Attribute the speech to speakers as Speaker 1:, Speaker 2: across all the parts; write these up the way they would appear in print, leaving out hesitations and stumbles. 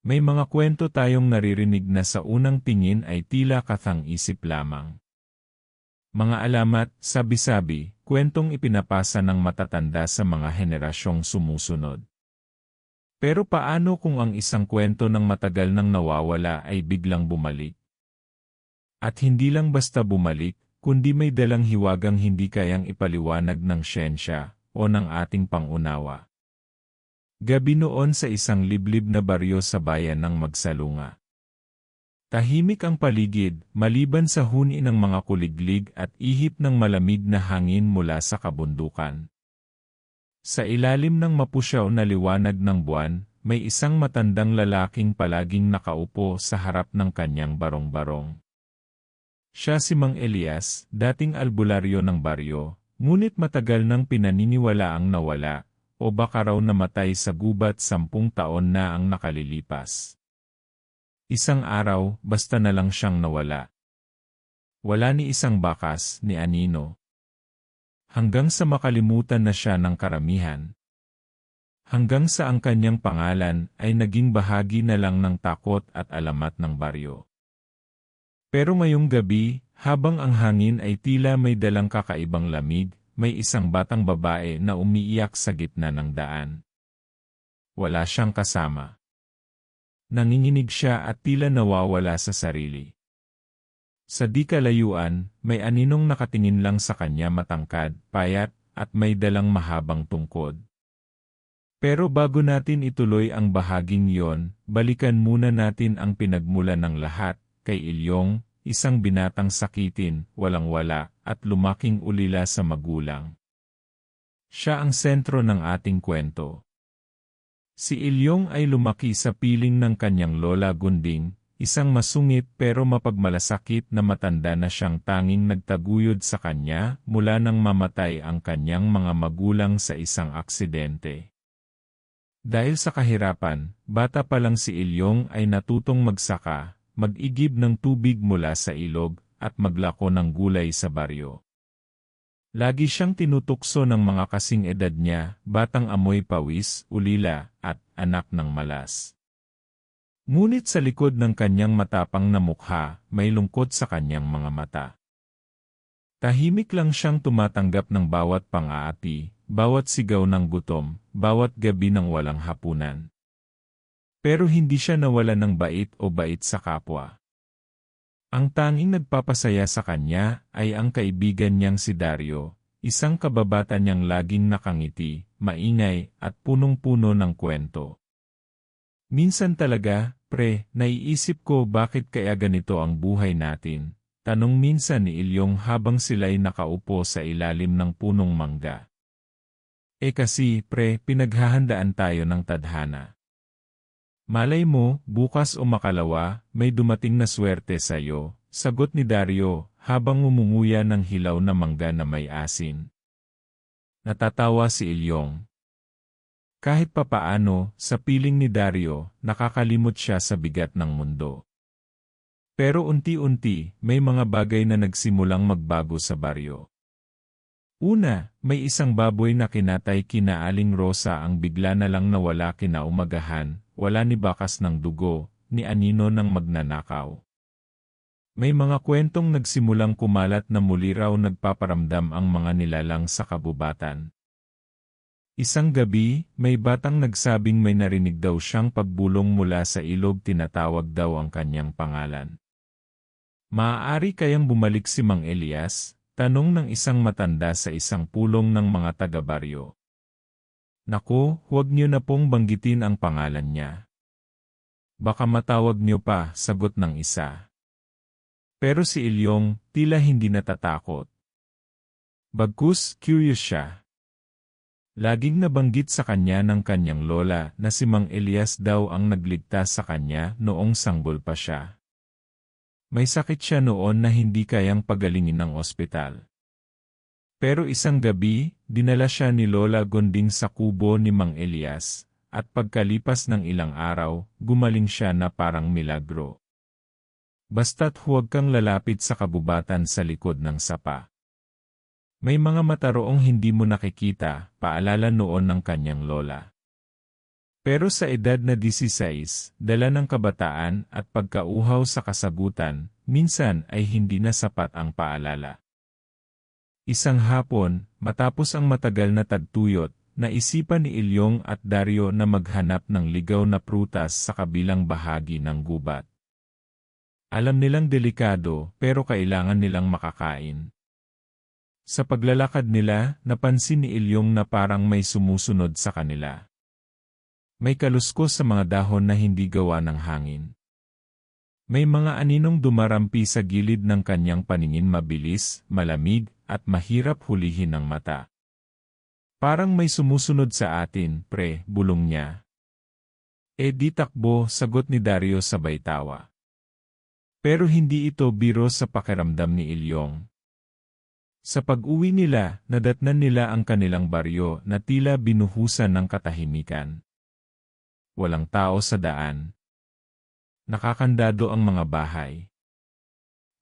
Speaker 1: May mga kwento tayong naririnig na sa unang tingin ay tila kathang-isip lamang. Mga alamat, sabi-sabi, kwentong ipinapasa ng matatanda sa mga henerasyong sumusunod. Pero paano kung ang isang kwento ng matagal nang nawawala ay biglang bumalik? At hindi lang basta bumalik, kundi may dalang hiwagang hindi kayang ipaliwanag ng siyensya o ng ating pangunawa. Gabi noon sa isang liblib na baryo sa bayan ng Magsalunga. Tahimik ang paligid, maliban sa huni ng mga kuliglig at ihip ng malamig na hangin mula sa kabundukan. Sa ilalim ng mapusyaw na liwanag ng buwan, may isang matandang lalaking palaging nakaupo sa harap ng kanyang barong-barong. Siya si Mang Elias, dating albularyo ng baryo, ngunit matagal nang pinaniniwalaang nawala, o baka raw namatay sa gubat 10 taon na ang nakalilipas. Isang araw, basta na lang siyang nawala. Wala ni isang bakas, ni anino. Hanggang sa makalimutan na siya ng karamihan. Hanggang sa ang kanyang pangalan ay naging bahagi na lang ng takot at alamat ng baryo. Pero ngayong gabi, habang ang hangin ay tila may dalang kakaibang lamig, may isang batang babae na umiiyak sa gitna ng daan. Wala siyang kasama. Nanginginig siya at tila nawawala sa sarili. Sa di kalayuan, may aninong nakatingin lang sa kanya matangkad, payat, at may dalang mahabang tungkod. Pero bago natin ituloy ang bahaging yon, balikan muna natin ang pinagmulan ng lahat, kay Ilyong, isang binatang sakitin, walang-wala, at lumaking ulila sa magulang. Siya ang sentro ng ating kwento. Si Ilyong ay lumaki sa piling ng kanyang lola Gunding, isang masungit pero mapagmalasakit na matanda na siyang tanging nagtaguyod sa kanya mula nang mamatay ang kanyang mga magulang sa isang aksidente. Dahil sa kahirapan, bata pa lang si Ilyong ay natutong magsaka, mag-igib ng tubig mula sa ilog, at maglako ng gulay sa baryo. Lagi siyang tinutukso ng mga kasing edad niya, batang amoy pawis, ulila, at anak ng malas. Ngunit sa likod ng kanyang matapang na mukha, may lungkot sa kanyang mga mata. Tahimik lang siyang tumatanggap ng bawat pang-aapi, bawat sigaw ng gutom, bawat gabi ng walang hapunan. Pero hindi siya nawala ng bait o bait sa kapwa. Ang tanging nagpapasaya sa kanya ay ang kaibigan niyang si Dario, isang kababata niyang laging nakangiti, maingay, at punong-puno ng kwento. Minsan talaga, pre, naiisip ko bakit kaya ganito ang buhay natin, tanong minsan ni Ilyong habang sila'y nakaupo sa ilalim ng punong mangga. Kasi, pre, pinaghahandaan tayo ng tadhana. Malay mo, bukas o makalawa, may dumating na swerte sa'yo, sagot ni Dario, habang umunguya ng hilaw na mangga na may asin. Natatawa si Ilyong. Kahit papaano, sa piling ni Dario, nakakalimot siya sa bigat ng mundo. Pero unti-unti, may mga bagay na nagsimulang magbago sa baryo. Una, may isang baboy na kinatay kina Aling Rosa ang bigla na lang nawala kinaumagahan, wala ni bakas ng dugo, ni anino ng magnanakaw. May mga kwentong nagsimulang kumalat na muli raw nagpaparamdam ang mga nilalang sa kabubatan. Isang gabi, may batang nagsabing may narinig daw siyang pagbulong mula sa ilog, tinatawag daw ang kanyang pangalan. Maaari kayang bumalik si Mang Elias? Tanong ng isang matanda sa isang pulong ng mga taga-baryo. Naku, huwag niyo na pong banggitin ang pangalan niya. Baka matawag niyo pa, sagot ng isa. Pero si Ilyong, tila hindi natatakot. Bagkus, curious siya. Laging nabanggit sa kanya ng kanyang lola na si Mang Elias daw ang nagligtas sa kanya noong sanggol pa siya. May sakit siya noon na hindi kayang pagalingin ng ospital. Pero isang gabi, dinala siya ni Lola Gonding sa kubo ni Mang Elias, at pagkalipas ng ilang araw, gumaling siya na parang milagro. Basta't huwag kang lalapit sa kabubatan sa likod ng sapa. May mga mata roong hindi mo nakikita, paalala noon ng kanyang lola. Pero sa edad na 16, dala ng kabataan at pagkauhaw sa kasagutan, minsan ay hindi na sapat ang paalala. Isang hapon, matapos ang matagal na tagtuyot, naisipan ni Ilyong at Dario na maghanap ng ligaw na prutas sa kabilang bahagi ng gubat. Alam nilang delikado pero kailangan nilang makakain. Sa paglalakad nila, napansin ni Ilyong na parang may sumusunod sa kanila. May kaluskos sa mga dahon na hindi gawa ng hangin. May mga aninong dumarampi sa gilid ng kanyang paningin, mabilis, malamig, at mahirap hulihin ng mata. Parang may sumusunod sa atin, pre, bulong niya. Di takbo, sagot ni Dario sabay tawa. Pero hindi ito biro sa pakiramdam ni Ilyong. Sa pag-uwi nila, nadatnan nila ang kanilang baryo na tila binuhusan ng katahimikan. Walang tao sa daan. Nakakandado ang mga bahay.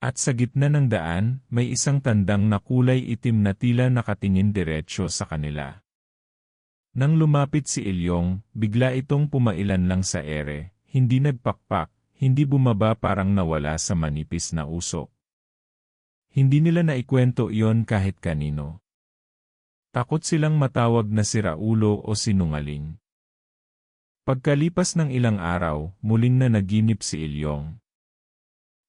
Speaker 1: At sa gitna ng daan, may isang tandang na kulay itim na tila nakatingin diretsyo sa kanila. Nang lumapit si Ilyong, bigla itong pumailan lang sa ere, hindi nagpakpak, hindi bumaba, parang nawala sa manipis na usok. Hindi nila naikwento iyon kahit kanino. Takot silang matawag na siraulo o sinungaling. Pagkalipas ng ilang araw, muling na naginip si Ilyong.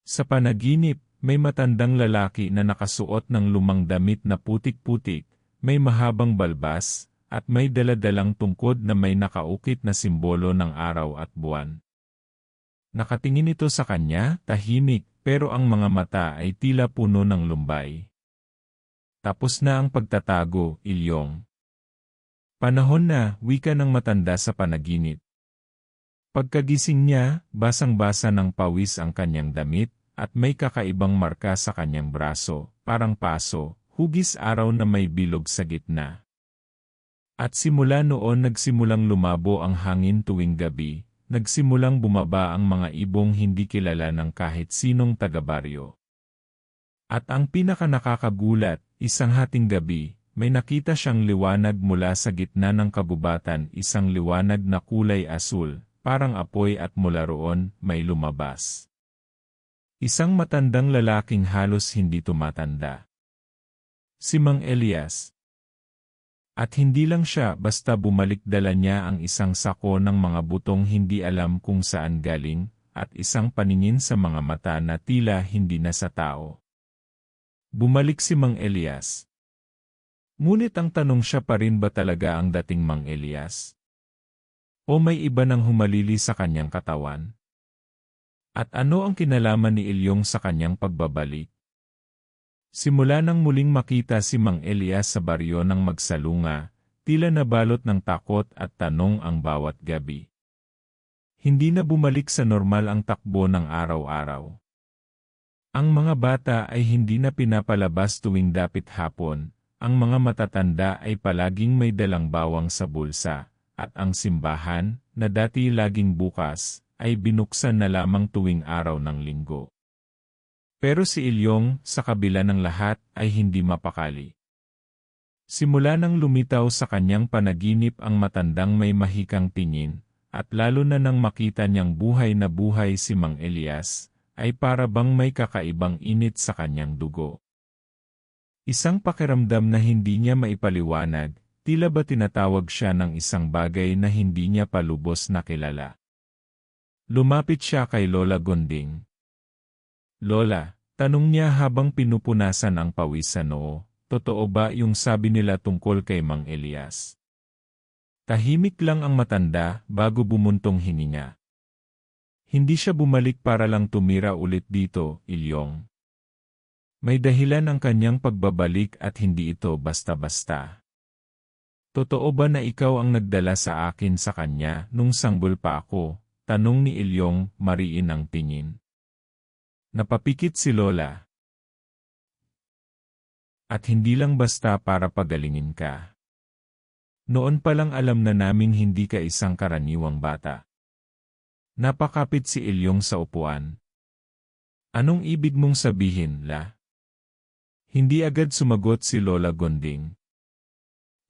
Speaker 1: Sa panaginip, may matandang lalaki na nakasuot ng lumang damit na putik-putik, may mahabang balbas, at may daladalang tungkod na may nakaukit na simbolo ng araw at buwan. Nakatingin ito sa kanya, tahimik, pero ang mga mata ay tila puno ng lumbay. Tapos na ang pagtatago, Ilyong. Panahon na, wika ng matanda sa panaginip. Pagkagising niya, basang-basa ng pawis ang kanyang damit, at may kakaibang marka sa kanyang braso, parang paso, hugis araw na may bilog sa gitna. At simula noon nagsimulang lumabo ang hangin tuwing gabi, nagsimulang bumaba ang mga ibong hindi kilala ng kahit sinong taga-baryo. At ang pinaka-nakakagulat, isang hating gabi, may nakita siyang liwanag mula sa gitna ng kabubatan, isang liwanag na kulay asul, parang apoy, at mula roon, may lumabas. Isang matandang lalaking halos hindi tumatanda. Si Mang Elias. At hindi lang siya, basta bumalik, dala niya ang isang sako ng mga butong hindi alam kung saan galing, at isang paningin sa mga mata na tila hindi na sa tao. Bumalik si Mang Elias. Ngunit ang tanong, siya pa rin ba talaga ang dating Mang Elias? O may iba nang humalili sa kanyang katawan? At ano ang kinalaman ni Ilyong sa kanyang pagbabalik? Simula nang muling makita si Mang Elias sa baryo ng magsalunga, tila nabalot ng takot at tanong ang bawat gabi. Hindi na bumalik sa normal ang takbo ng araw-araw. Ang mga bata ay hindi na pinapalabas tuwing dapit hapon, ang mga matatanda ay palaging may dalang bawang sa bulsa, at ang simbahan, na dati laging bukas, ay binuksan na lamang tuwing araw ng linggo. Pero si Ilyong, sa kabila ng lahat, ay hindi mapakali. Simula nang lumitaw sa kanyang panaginip ang matandang may mahikang tingin, at lalo na nang makita niyang buhay na buhay si Mang Elias, ay para bang may kakaibang init sa kanyang dugo. Isang pakiramdam na hindi niya maipaliwanag, tila ba tinatawag siya ng isang bagay na hindi niya palubos na kilala. Lumapit siya kay Lola Gonding. Lola, tanong niya habang pinupunasan ang pawis sa noo, totoo ba yung sabi nila tungkol kay Mang Elias? Tahimik lang ang matanda bago bumuntong hininga. Hindi siya bumalik para lang tumira ulit dito, Ilyong. May dahilan ang kanyang pagbabalik at hindi ito basta-basta. Totoo ba na ikaw ang nagdala sa akin sa kanya nung sanggol pa ako? Tanong ni Ilyong, mariin ang tingin. Napapikit si Lola. At hindi lang basta para pagalingin ka. Noon pa lang alam na naming hindi ka isang karaniwang bata. Napakapit si Ilyong sa upuan. Anong ibig mong sabihin, La? Hindi agad sumagot si Lola Gonding.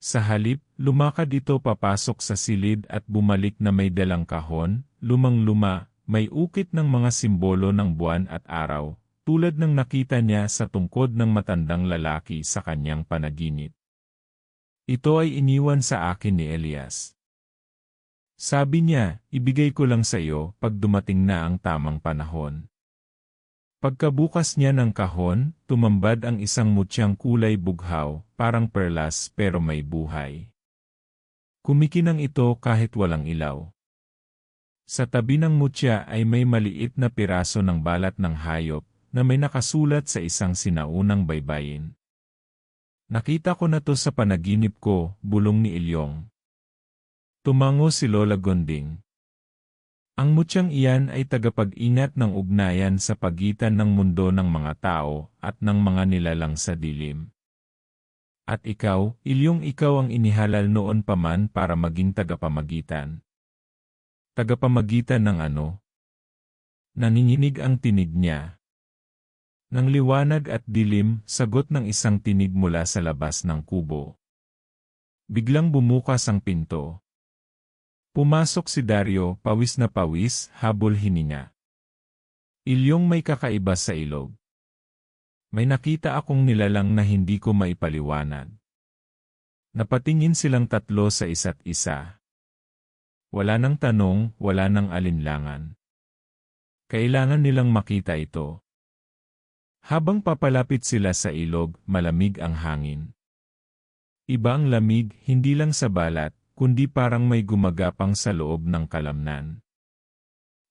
Speaker 1: Sa halip, lumakad ito papasok sa silid at bumalik na may dalang kahon, lumang-luma, may ukit ng mga simbolo ng buwan at araw, tulad ng nakita niya sa tungkod ng matandang lalaki sa kanyang panaginip. Ito ay iniwan sa akin ni Elias. Sabi niya, ibigay ko lang sa iyo pag dumating na ang tamang panahon. Pagkabukas niya ng kahon, tumambad ang isang mutyang kulay bughaw, parang perlas pero may buhay. Kumikinang ito kahit walang ilaw. Sa tabi ng mutya ay may maliit na piraso ng balat ng hayop na may nakasulat sa isang sinaunang baybayin. Nakita ko na to sa panaginip ko, bulong ni Ilyong. Tumango si Lola Gonding. Ang mutyang iyan ay tagapag-ingat ng ugnayan sa pagitan ng mundo ng mga tao at ng mga nilalang sa dilim. At ikaw, Ilyong, ikaw ang inihalal noon pa man para maging tagapamagitan. Tagapamagitan ng ano? Nanginginig ang tinig niya. Ng liwanag at dilim, sagot ng isang tinig mula sa labas ng kubo. Biglang bumukas ang pinto. Pumasok si Dario, pawis na pawis, habol hininga. Ilyong, may kakaiba sa ilog. May nakita akong nilalang na hindi ko maipaliwanag. Napatingin silang tatlo sa isa't isa. Wala nang tanong, wala nang alinlangan. Kailangan nilang makita ito. Habang papalapit sila sa ilog, malamig ang hangin. Iba ang lamig, hindi lang sa balat, kundi parang may gumagapang sa loob ng kalamnan.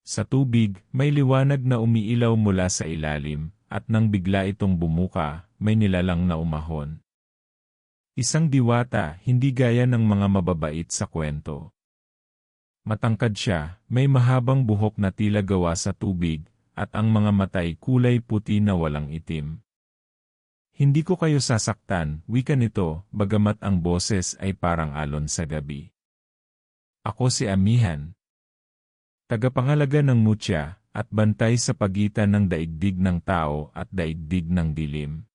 Speaker 1: Sa tubig, may liwanag na umiilaw mula sa ilalim, at nang bigla itong bumuka, may nilalang na umahon. Isang diwata, hindi gaya ng mga mababait sa kwento. Matangkad siya, may mahabang buhok na tila gawa sa tubig, at ang mga matay kulay puti na walang itim. Hindi ko kayo sasaktan, wika nito, bagamat ang boses ay parang alon sa gabi. Ako si Amihan. Tagapangalaga ng mutya, at bantay sa pagitan ng daigdig ng tao at daigdig ng dilim.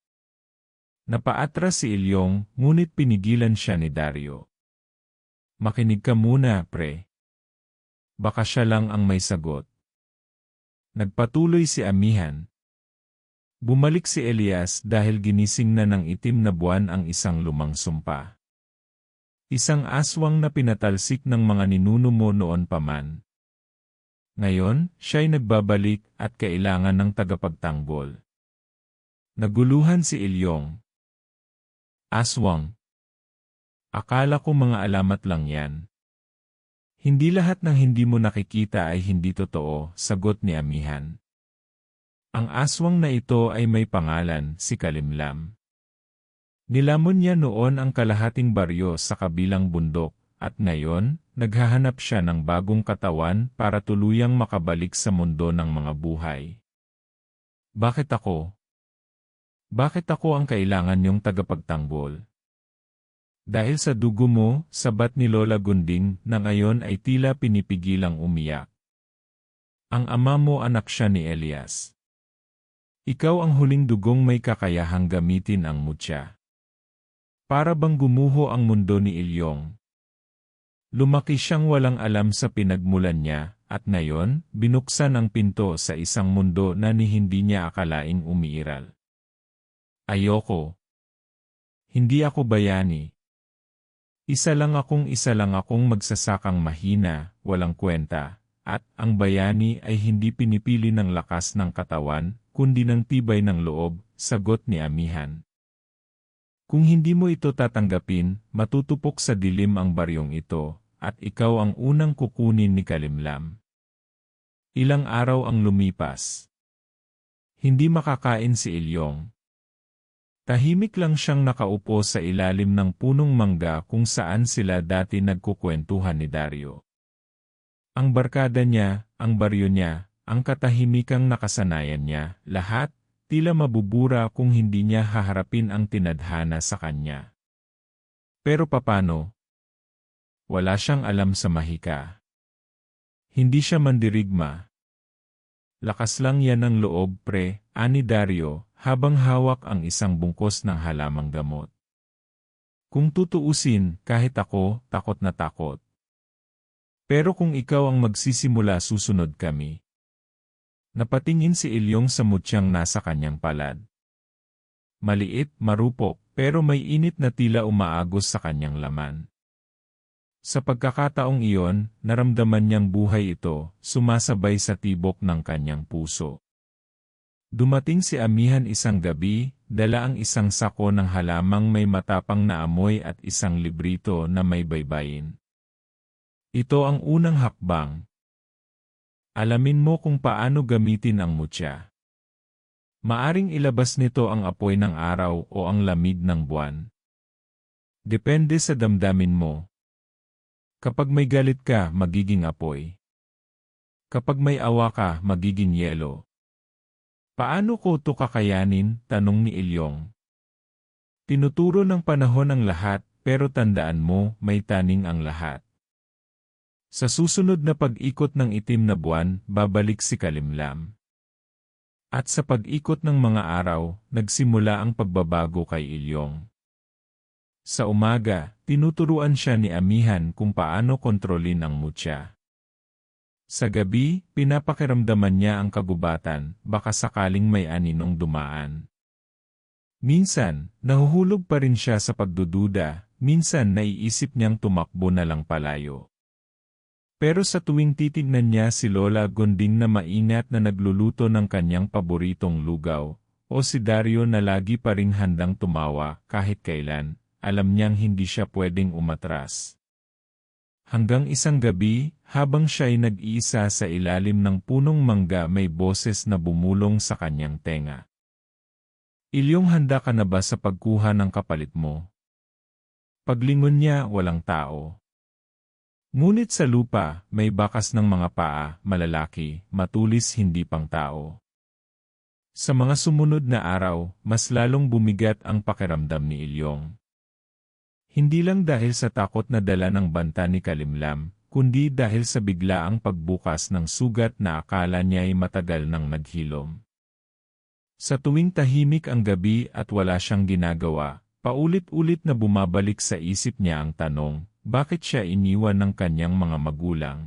Speaker 1: Napaatras si Ilyong, ngunit pinigilan siya ni Dario. Makinig ka muna, pre. Baka siya lang ang may sagot. Nagpatuloy si Amihan. Bumalik si Elias dahil ginising na ng itim na buwan ang isang lumang sumpa. Isang aswang na pinatalsik ng mga ninuno mo noon pa man. Ngayon, siya'y nagbabalik at kailangan ng tagapagtanggol. Naguluhan si Ilyong. Aswang. Akala ko mga alamat lang yan. Hindi lahat ng hindi mo nakikita ay hindi totoo, sagot ni Amihan. Ang aswang na ito ay may pangalan, si Kalimlam. Nilamon niya noon ang kalahating baryo sa kabilang bundok, at ngayon, naghahanap siya ng bagong katawan para tuluyang makabalik sa mundo ng mga buhay. Bakit ako? Bakit ako ang kailangan niyong tagapagtanggol? Dahil sa dugo mo, sabat ni Lola Gunding na ngayon ay tila pinipigilang umiyak. Ang ama mo anak siya ni Elias. Ikaw ang huling dugong may kakayahang gamitin ang mutya. Para bang gumuho ang mundo ni Ilyong. Lumaki siyang walang alam sa pinagmulan niya, at ngayon, binuksan ang pinto sa isang mundo na ni hindi niya akalaing umiiral. Ayoko. Hindi ako bayani. Isa lang akong magsasakang mahina, walang kwenta, at ang bayani ay hindi pinipili ng lakas ng katawan, kundi ng tibay ng loob, sagot ni Amihan. Kung hindi mo ito tatanggapin, matutupok sa dilim ang baryong ito, at ikaw ang unang kukunin ni Kalimlam. Ilang araw ang lumipas. Hindi makakain si Ilyong. Tahimik lang siyang nakaupo sa ilalim ng punong mangga kung saan sila dati nagkukwentuhan ni Dario. Ang barkada niya, ang baryo niya, ang katahimikang nakasanayan niya, lahat, tila mabubura kung hindi niya haharapin ang tinadhana sa kanya. Pero papano? Wala siyang alam sa mahika. Hindi siya mandirigma. Lakas lang yan ng loob, pre, ani Dario, habang hawak ang isang bungkos ng halamang gamot. Kung tutuusin, kahit ako, takot na takot. Pero kung ikaw ang magsisimula susunod kami. Napatingin si Ilyong sa mutyang nasa kanyang palad. Maliit, marupok, pero may init na tila umaagos sa kanyang laman. Sa pagkakataong iyon, naramdaman niyang buhay ito, sumasabay sa tibok ng kanyang puso. Dumating si Amihan isang gabi, dala ang isang sako ng halamang may matapang na amoy at isang librito na may baybayin. Ito ang unang hakbang. Alamin mo kung paano gamitin ang mutya. Maaring ilabas nito ang apoy ng araw o ang lamig ng buwan. Depende sa damdamin mo. Kapag may galit ka, magiging apoy. Kapag may awa ka, magiging yelo. Paano ko ito kakayanin? Tanong ni Ilyong. Tinuturo ng panahon ang lahat, pero tandaan mo, may taning ang lahat. Sa susunod na pag-ikot ng itim na buwan, babalik si Kalimlam. At sa pag-ikot ng mga araw, nagsimula ang pagbabago kay Ilyong. Sa umaga, tinuturuan siya ni Amihan kung paano kontrolin ang mutya. Sa gabi, pinapakiramdaman niya ang kagubatan, baka sakaling may aninong dumaan. Minsan, nahuhulog pa rin siya sa pagdududa, minsan naiisip niyang tumakbo na lang palayo. Pero sa tuwing titignan niya si Lola Gonding na maingat na nagluluto ng kanyang paboritong lugaw, o si Dario na lagi pa ring handang tumawa kahit kailan, alam niyang hindi siya pwedeng umatras. Hanggang isang gabi, habang siya'y nag-iisa sa ilalim ng punong mangga may boses na bumulong sa kanyang tenga. Ilyong, handa ka na ba sa pagkuha ng kapalit mo? Paglingon niya, walang tao. Ngunit sa lupa, may bakas ng mga paa, malalaki, matulis hindi pang tao. Sa mga sumunod na araw, mas lalong bumigat ang pakiramdam ni Ilyong. Hindi lang dahil sa takot na dala ng banta ni Kalimlam, kundi dahil sa biglaang pagbukas ng sugat na akala niya ay matagal nang naghilom. Sa tuwing tahimik ang gabi at wala siyang ginagawa, paulit-ulit na bumabalik sa isip niya ang tanong, bakit siya iniwan ng kanyang mga magulang?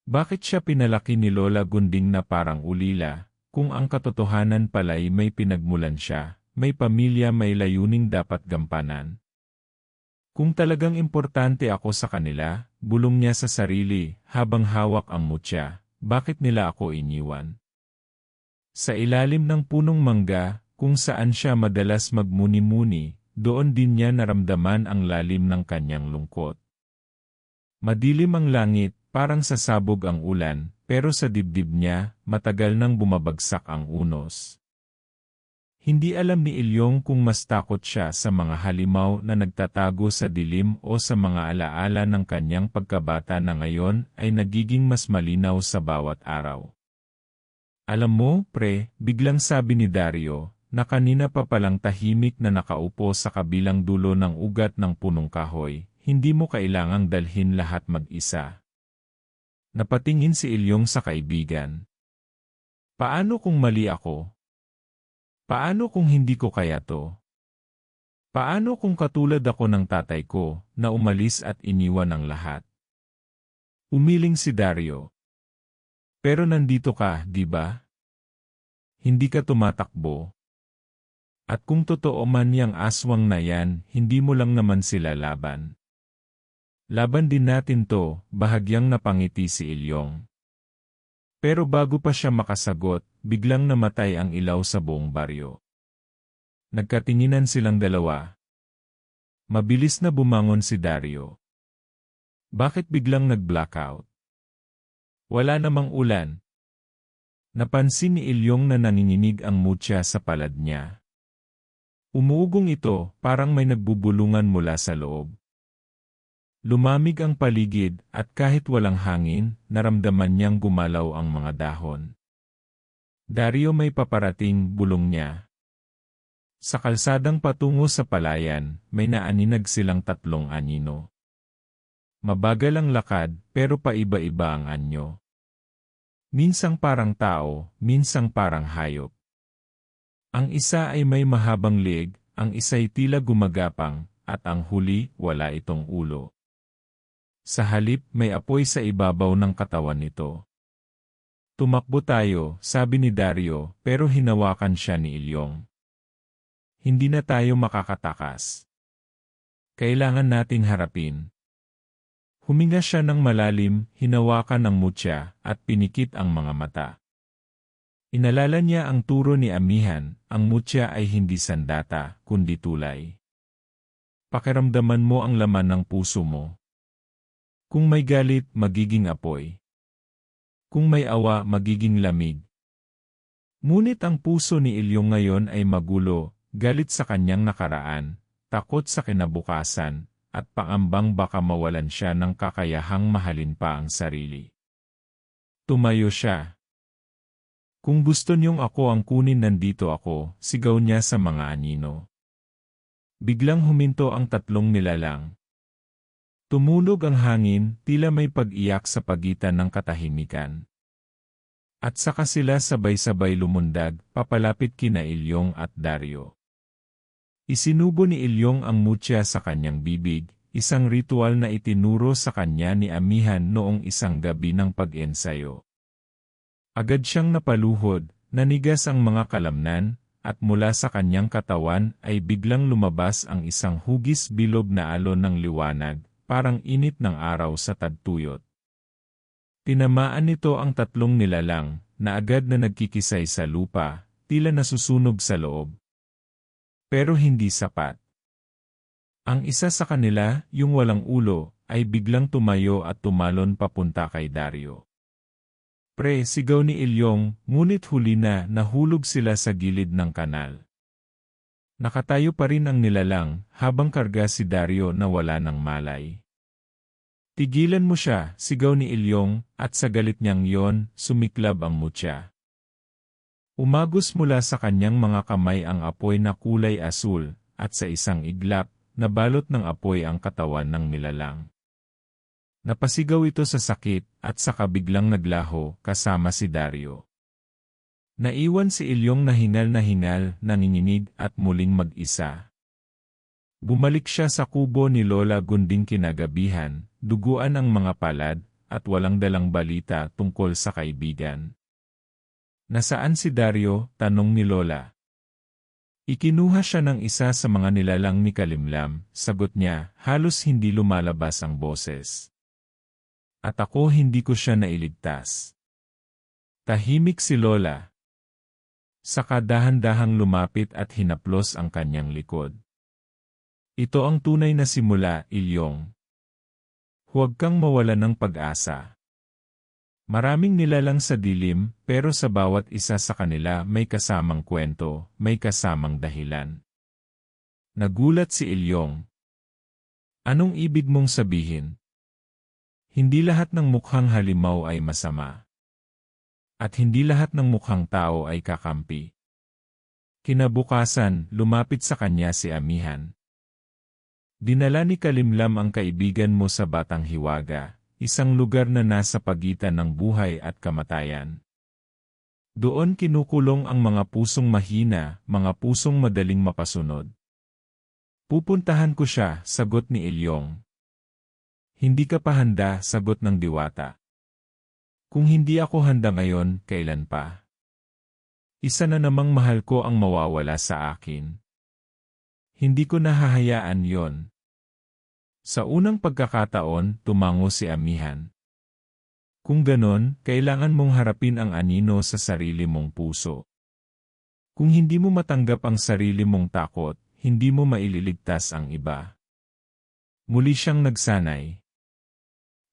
Speaker 1: Bakit siya pinalaki ni Lola Gonding na parang ulila, kung ang katotohanan pala'y may pinagmulan siya, may pamilya, may layuning dapat gampanan? Kung talagang importante ako sa kanila, bulong niya sa sarili, habang hawak ang mutya, bakit nila ako iniwan? Sa ilalim ng punong mangga, kung saan siya madalas magmuni-muni, doon din niya naramdaman ang lalim ng kanyang lungkot. Madilim ang langit, parang sasabog ang ulan, pero sa dibdib niya, matagal nang bumabagsak ang unos. Hindi alam ni Ilyong kung mas takot siya sa mga halimaw na nagtatago sa dilim o sa mga alaala ng kanyang pagkabata na ngayon ay nagiging mas malinaw sa bawat araw. Alam mo, pre, biglang sabi ni Dario, na kanina pa palang tahimik na nakaupo sa kabilang dulo ng ugat ng punong kahoy, hindi mo kailangang dalhin lahat mag-isa. Napatingin si Ilyong sa kaibigan. Paano kung mali ako? Paano kung hindi ko kaya to? Paano kung katulad ako ng tatay ko, na umalis at iniwan ang lahat? Umiling si Dario. Pero nandito ka, di ba? Hindi ka tumatakbo. At kung totoo man yang aswang na yan, hindi mo lang naman sila laban. Laban din natin to, bahagyang napangiti si Ilyong. Pero bago pa siya makasagot, biglang namatay ang ilaw sa buong baryo. Nagkatinginan silang dalawa. Mabilis na bumangon si Dario. Bakit biglang nag-blackout? Wala namang ulan. Napansin ni Ilyong na nanginginig ang mutya sa palad niya. Umuugong ito, parang may nagbubulungan mula sa loob. Lumamig ang paligid, at kahit walang hangin, naramdaman niyang gumalaw ang mga dahon. Dario, may paparating, bulong niya. Sa kalsadang patungo sa palayan, may naaninag silang 3 anino. Mabagal ang lakad, pero paiba-iba ang anyo. Minsang parang tao, minsang parang hayop. Ang isa ay may mahabang leeg, ang isa'y tila gumagapang, at ang huli, wala itong ulo. Sa halip, may apoy sa ibabaw ng katawan nito. Tumakbo tayo, sabi ni Dario, pero hinawakan siya ni Ilyong. Hindi na tayo makakatakas. Kailangan nating harapin. Huminga siya ng malalim, hinawakan ng mutya, at pinikit ang mga mata. Inalala niya ang turo ni Amihan, ang mutya ay hindi sandata, kundi tulay. Pakiramdaman mo ang laman ng puso mo. Kung may galit, magiging apoy. Kung may awa, magiging lamig. Ngunit ang puso ni Ilyong ngayon ay magulo, galit sa kanyang nakaraan, takot sa kinabukasan, at pangambang baka mawalan siya ng kakayahang mahalin pa ang sarili. Tumayo siya. Kung gusto niyong ako ang kunin, nandito ako, sigaw niya sa mga anino. Biglang huminto ang tatlong nilalang. Tumunog ang hangin, tila may pag-iyak sa pagitan ng katahimikan. At saka sila sabay-sabay lumundag, papalapit kina Ilyong at Dario. Isinubo ni Ilyong ang mutya sa kanyang bibig, isang ritual na itinuro sa kanya ni Amihan noong isang gabi ng pag-ensayo. Agad siyang napaluhod, nanigas ang mga kalamnan, at mula sa kanyang katawan ay biglang lumabas ang isang hugis bilog na alon ng liwanag, parang init ng araw sa tagtuyot. Tinamaan nito ang tatlong nilalang, na agad na nagkikisay sa lupa, tila nasusunog sa loob. Pero hindi sapat. Ang isa sa kanila, yung walang ulo, ay biglang tumayo at tumalon papunta kay Dario. Pre, sigaw ni Ilyong, ngunit huli na nahulog sila sa gilid ng kanal. Nakatayo pa rin ang nilalang, habang karga si Dario na wala ng malay. Tigilan mo siya, sigaw ni Ilyong, at sa galit niyang yon, sumiklab ang mutya. Umagos mula sa kanyang mga kamay ang apoy na kulay asul, at sa isang iglap, nabalot ng apoy ang katawan ng nilalang. Napasigaw ito sa sakit, at saka biglang naglaho, kasama si Dario. Naiwan si Ilyong na hingal, nanginginig at muling mag-isa. Bumalik siya sa kubo ni Lola Gunding kinagabihan, duguan ang mga palad, at walang dalang balita tungkol sa kaibigan. Nasaan si Dario? Tanong ni Lola. Ikinuha siya ng isa sa mga nilalang ni Kalimlam, sagot niya, halos hindi lumalabas ang boses. At ako hindi ko siya nailigtas. Tahimik si Lola. Saka dahan-dahang lumapit at hinaplos ang kanyang likod. Ito ang tunay na simula, Ilyong. Huwag kang mawalan ng pag-asa. Maraming nilalang sa dilim, pero sa bawat isa sa kanila may kasamang kwento, may kasamang dahilan. Nagulat si Ilyong. Anong ibig mong sabihin? Hindi lahat ng mukhang halimaw ay masama. At hindi lahat ng mukhang tao ay kakampi. Kinabukasan, lumapit sa kanya si Amihan. Dinala ni Kalimlam ang kaibigan mo sa Batang Hiwaga, isang lugar na nasa pagitan ng buhay at kamatayan. Doon kinukulong ang mga pusong mahina, mga pusong madaling mapasunod. Pupuntahan ko siya, sagot ni Ilyong. Hindi ka pa handa, sagot ng diwata. Kung hindi ako handa ngayon, kailan pa? Isa na namang mahal ko ang mawawala sa akin. Hindi ko nahahayaan yon. Sa unang pagkakataon, tumango si Amihan. Kung ganon, kailangan mong harapin ang anino sa sarili mong puso. Kung hindi mo matanggap ang sarili mong takot, hindi mo maililigtas ang iba. Muli siyang nagsanay.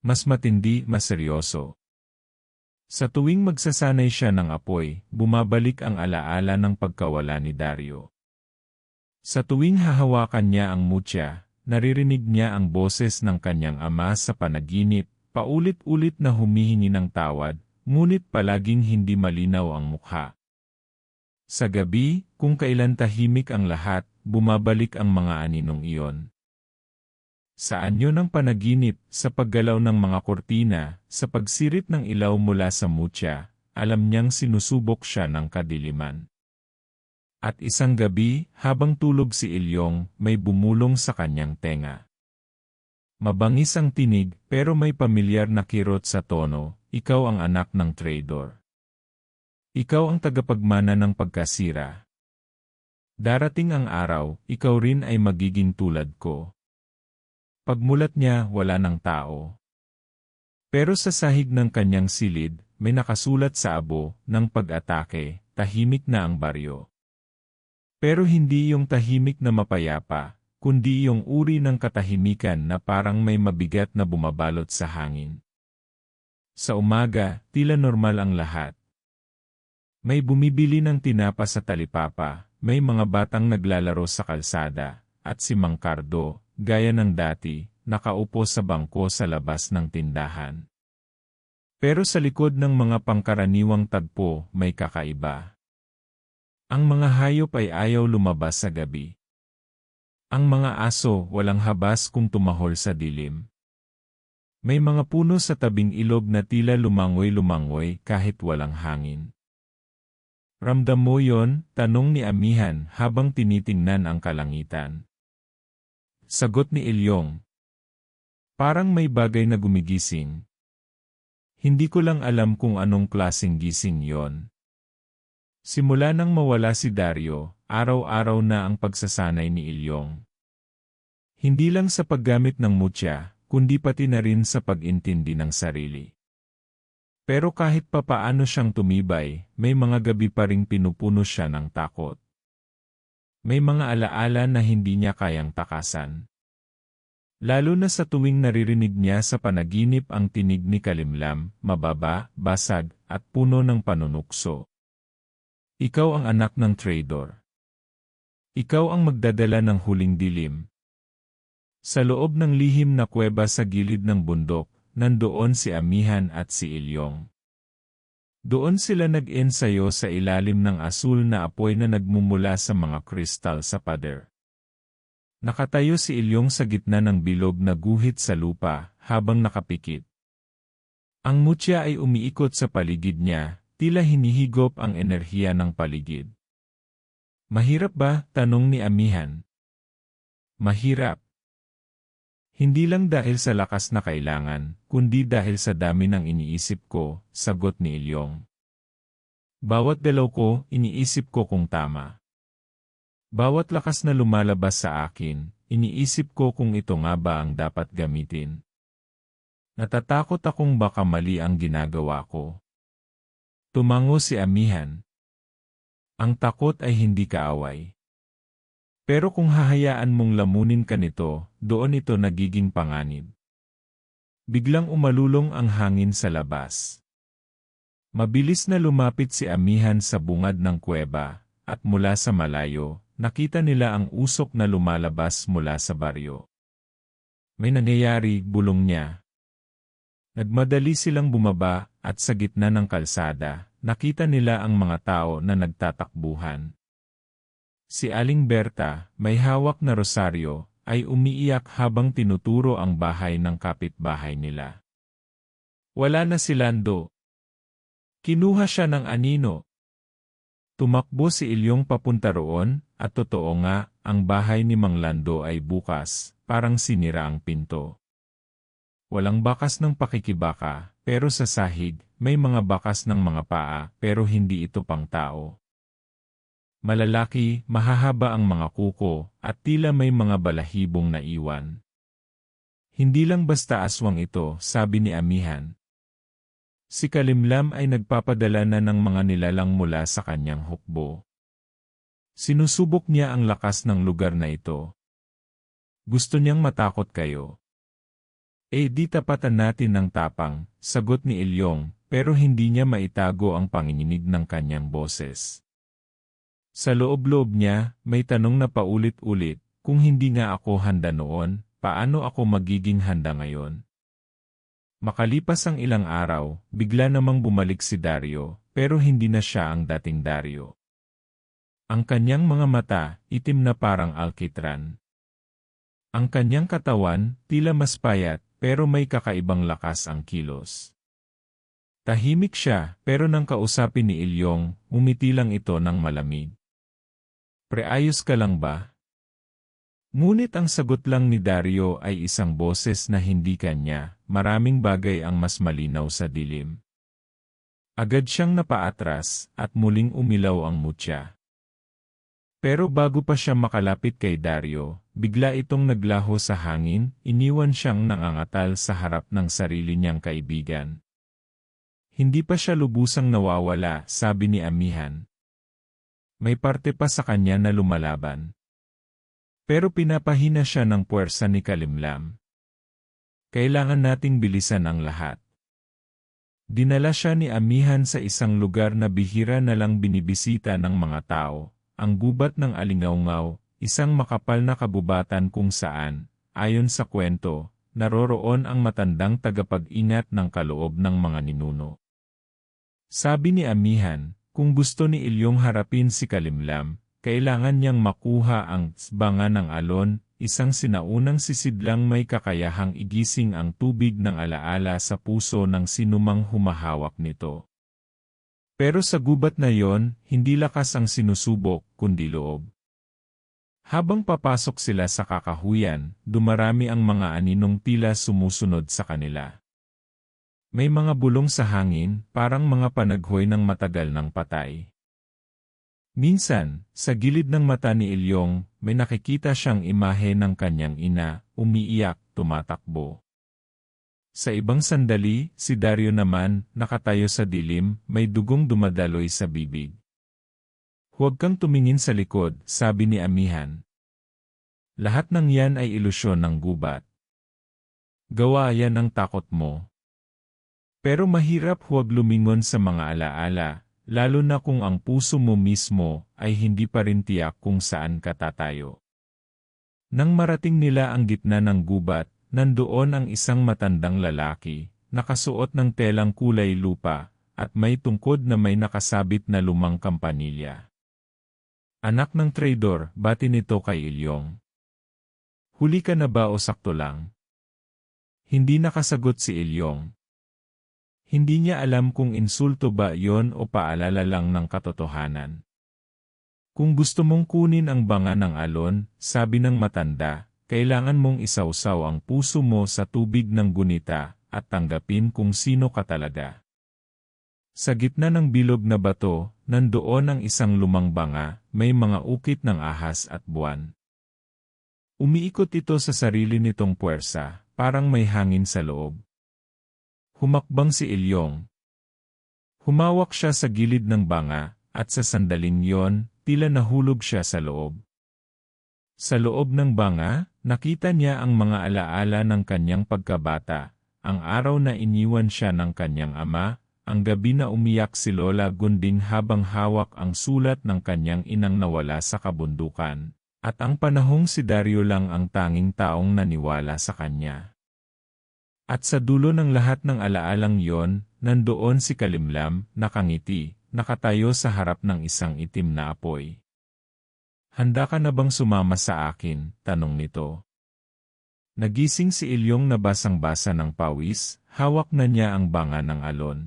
Speaker 1: Mas matindi, mas seryoso. Sa tuwing magsasanay siya ng apoy, bumabalik ang alaala ng pagkawala ni Dario. Sa tuwing hahawakan niya ang mutya, naririnig niya ang boses ng kanyang ama sa panaginip, paulit-ulit na humihingi ng tawad, ngunit palaging hindi malinaw ang mukha. Sa gabi, kung kailan tahimik ang lahat, bumabalik ang mga aninong iyon. Sa anyo ng panaginip, sa paggalaw ng mga kortina, sa pagsirit ng ilaw mula sa mutya, alam niyang sinusubok siya ng kadiliman. At isang gabi, habang tulog si Ilyong, may bumulong sa kanyang tenga. Mabangis ang tinig, pero may pamilyar na kirot sa tono, ikaw ang anak ng traidor. Ikaw ang tagapagmana ng pagkasira. Darating ang araw, ikaw rin ay magiging tulad ko. Pagmulat niya, wala ng tao. Pero sa sahig ng kanyang silid, may nakasulat sa abo ng pag-atake, tahimik na ang baryo. Pero hindi yung tahimik na mapayapa, kundi yung uri ng katahimikan na parang may mabigat na bumabalot sa hangin. Sa umaga, tila normal ang lahat. May bumibili ng tinapa sa talipapa, may mga batang naglalaro sa kalsada, at si Mang Cardo, gaya ng dati, nakaupo sa bangko sa labas ng tindahan. Pero sa likod ng mga pangkaraniwang tagpo, may kakaiba. Ang mga hayop ay ayaw lumabas sa gabi. Ang mga aso walang habas kung tumahol sa dilim. May mga puno sa tabing ilog na tila lumangoy-lumangoy kahit walang hangin. Ramdam mo yon? Tanong ni Amihan habang tinitingnan ang kalangitan. Sagot ni Ilyong. Parang may bagay na gumigising. Hindi ko lang alam kung anong klaseng gising yon. Simula nang mawala si Dario, araw-araw na ang pagsasanay ni Ilyong. Hindi lang sa paggamit ng mutya, kundi pati na rin sa pag-intindi ng sarili. Pero kahit papaano siyang tumibay, may mga gabi pa ring pinupuno siya ng takot. May mga alaala na hindi niya kayang takasan. Lalo na sa tuwing naririnig niya sa panaginip ang tinig ni Kalimlam, mababa, basag, at puno ng panunukso. Ikaw ang anak ng traidor. Ikaw ang magdadala ng huling dilim. Sa loob ng lihim na kuweba sa gilid ng bundok, nandoon si Amihan at si Ilyong. Doon sila nag-ensayo sa ilalim ng asul na apoy na nagmumula sa mga kristal sa pader. Nakatayo si Ilyong sa gitna ng bilog na guhit sa lupa habang nakapikit. Ang mutya ay umiikot sa paligid niya, tila hinihigop ang enerhiya ng paligid. Mahirap ba? Tanong ni Amihan. Mahirap. Hindi lang dahil sa lakas na kailangan, kundi dahil sa dami ng iniisip ko, sagot ni Ilyong. Bawat dalaw ko, iniisip ko kung tama. Bawat lakas na lumalabas sa akin, iniisip ko kung ito nga ba ang dapat gamitin. Natatakot akong baka mali ang ginagawa ko. Tumango si Amihan. Ang takot ay hindi kaaway. Pero kung hahayaan mong lamunin ka nito, doon ito nagiging panganib. Biglang umalulong ang hangin sa labas. Mabilis na lumapit si Amihan sa bungad ng kuweba, at mula sa malayo, nakita nila ang usok na lumalabas mula sa baryo. May nangyayari, bulong niya. Nagmadali silang bumaba, at sa gitna ng kalsada, nakita nila ang mga tao na nagtatakbuhan. Si Aling Berta, may hawak na rosaryo, ay umiiyak habang tinuturo ang bahay ng kapitbahay nila. Wala na si Lando. Kinuha siya ng anino. Tumakbo si Ilyong papunta roon, at totoo nga, ang bahay ni Mang Lando ay bukas, parang sinira ang pinto. Walang bakas ng pakikibaka, pero sa sahig, may mga bakas ng mga paa, pero hindi ito pang tao. Malalaki, mahahaba ang mga kuko, at tila may mga balahibong naiwan. Hindi lang basta aswang ito, sabi ni Amihan. Si Kalimlam ay nagpapadala na ng mga nilalang mula sa kanyang hukbo. Sinusubok niya ang lakas ng lugar na ito. Gusto niyang matakot kayo. Di tapatan natin ng tapang, sagot ni Ilyong, pero hindi niya maitago ang panginginig ng kanyang boses. Sa loob-loob niya, may tanong na paulit-ulit, kung hindi nga ako handa noon, paano ako magiging handa ngayon? Makalipas ang ilang araw, bigla namang bumalik si Dario, pero hindi na siya ang dating Dario. Ang kanyang mga mata, itim na parang alkitran. Ang kanyang katawan, tila mas payat, pero may kakaibang lakas ang kilos. Tahimik siya, pero nang kausapin ni Ilyong, umiti lang ito ng malamig. Preayos ka lang ba? Ngunit ang sagot lang ni Dario ay isang boses na hindi kanya, maraming bagay ang mas malinaw sa dilim. Agad siyang napaatras at muling umilaw ang mutya. Pero bago pa siya makalapit kay Dario, bigla itong naglaho sa hangin, iniwan siyang nangangatal sa harap ng sarili niyang kaibigan. Hindi pa siya lubusang nawawala, sabi ni Amihan. May parte pa sa kanya na lumalaban. Pero pinapahina siya ng puwersa ni Kalimlam. Kailangan nating bilisan ang lahat. Dinala siya ni Amihan sa isang lugar na bihira na lang binibisita ng mga tao, ang gubat ng Alingaungaw, isang makapal na kabubatan kung saan, ayon sa kwento, naroroon ang matandang tagapag-ingat ng kaloob ng mga ninuno. Sabi ni Amihan, kung gusto ni Ilyong harapin si Kalimlam, kailangan niyang makuha ang banga ng alon, isang sinaunang sisidlang may kakayahang igising ang tubig ng alaala sa puso ng sinumang humahawak nito. Pero sa gubat na yon, hindi lakas ang sinusubok, kundi loob. Habang papasok sila sa kakahuyan, dumarami ang mga aninong tila sumusunod sa kanila. May mga bulong sa hangin, parang mga panaghoy ng matagal ng patay. Minsan, sa gilid ng mata ni Ilyong, may nakikita siyang imahe ng kanyang ina, umiiyak, tumatakbo. Sa ibang sandali, si Dario naman, nakatayo sa dilim, may dugong dumadaloy sa bibig. Huwag kang tumingin sa likod, sabi ni Amihan. Lahat ng yan ay ilusyon ng gubat. Gawa yan ang takot mo. Pero mahirap huwag lumingon sa mga alaala, lalo na kung ang puso mo mismo ay hindi pa rin tiyak kung saan ka tatayo. Nang marating nila ang gitna ng gubat, nandoon ang isang matandang lalaki, nakasuot ng telang kulay lupa, at may tungkod na may nakasabit na lumang kampanilya. Anak ng traidor, bati nito kay Ilyong. Huli ka na ba o sakto lang? Hindi nakasagot si Ilyong. Hindi niya alam kung insulto ba yon o paalala lang ng katotohanan. Kung gusto mong kunin ang banga ng alon, sabi ng matanda, kailangan mong isawsaw ang puso mo sa tubig ng gunita at tanggapin kung sino ka talaga. Sa gitna ng bilog na bato, nandoon ang isang lumang banga, may mga ukit ng ahas at buwan. Umiikot ito sa sarili nitong puwersa, parang may hangin sa loob. Humakbang si Ilyong. Humawak siya sa gilid ng banga, at sa sandaling yon, tila nahulog siya sa loob. Sa loob ng banga, nakita niya ang mga alaala ng kanyang pagkabata, ang araw na iniwan siya ng kanyang ama, ang gabi na umiyak si Lola Gunding habang hawak ang sulat ng kanyang inang nawala sa kabundukan, at ang panahong si Dario lang ang tanging taong naniwala sa kanya. At sa dulo ng lahat ng alaalang yon, nandoon si Kalimlam, nakangiti, nakatayo sa harap ng isang itim na apoy. Handa ka na bang sumama sa akin? Tanong nito. Nagising si Ilyong na basang-basa ng pawis, hawak na niya ang banga ng alon.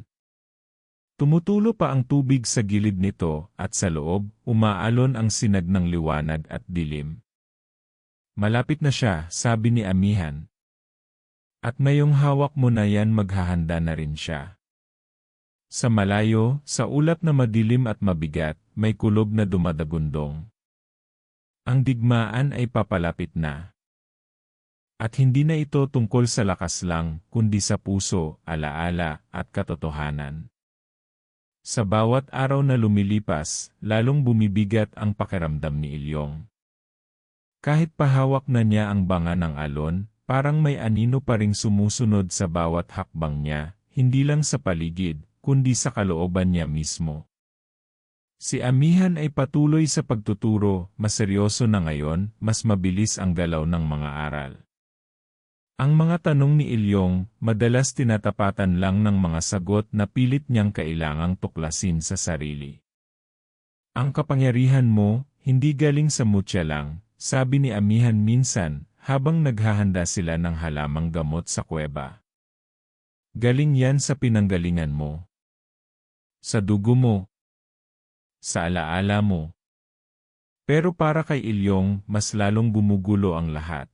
Speaker 1: Tumutulo pa ang tubig sa gilid nito, at sa loob, umaalon ang sinag ng liwanag at dilim. Malapit na siya, sabi ni Amihan. At ngayong hawak mo na yan maghahanda na rin siya. Sa malayo, sa ulap na madilim at mabigat, may kulob na dumadagundong. Ang digmaan ay papalapit na. At hindi na ito tungkol sa lakas lang, kundi sa puso, alaala, at katotohanan. Sa bawat araw na lumilipas, lalong bumibigat ang pakiramdam ni Ilyong. Kahit pahawak na niya ang banga ng alon, parang may anino pa ring sumusunod sa bawat hakbang niya, hindi lang sa paligid, kundi sa kalooban niya mismo. Si Amihan ay patuloy sa pagtuturo, mas seryoso na ngayon, mas mabilis ang galaw ng mga aral. Ang mga tanong ni Ilyong, madalas tinatapatan lang ng mga sagot na pilit niyang kailangang tuklasin sa sarili. Ang kapangyarihan mo, hindi galing sa mutya lang, sabi ni Amihan minsan, habang naghahanda sila ng halamang gamot sa kuweba. Galing yan sa pinanggalingan mo. Sa dugo mo. Sa alaala mo. Pero para kay Ilyong, mas lalong gumugulo ang lahat.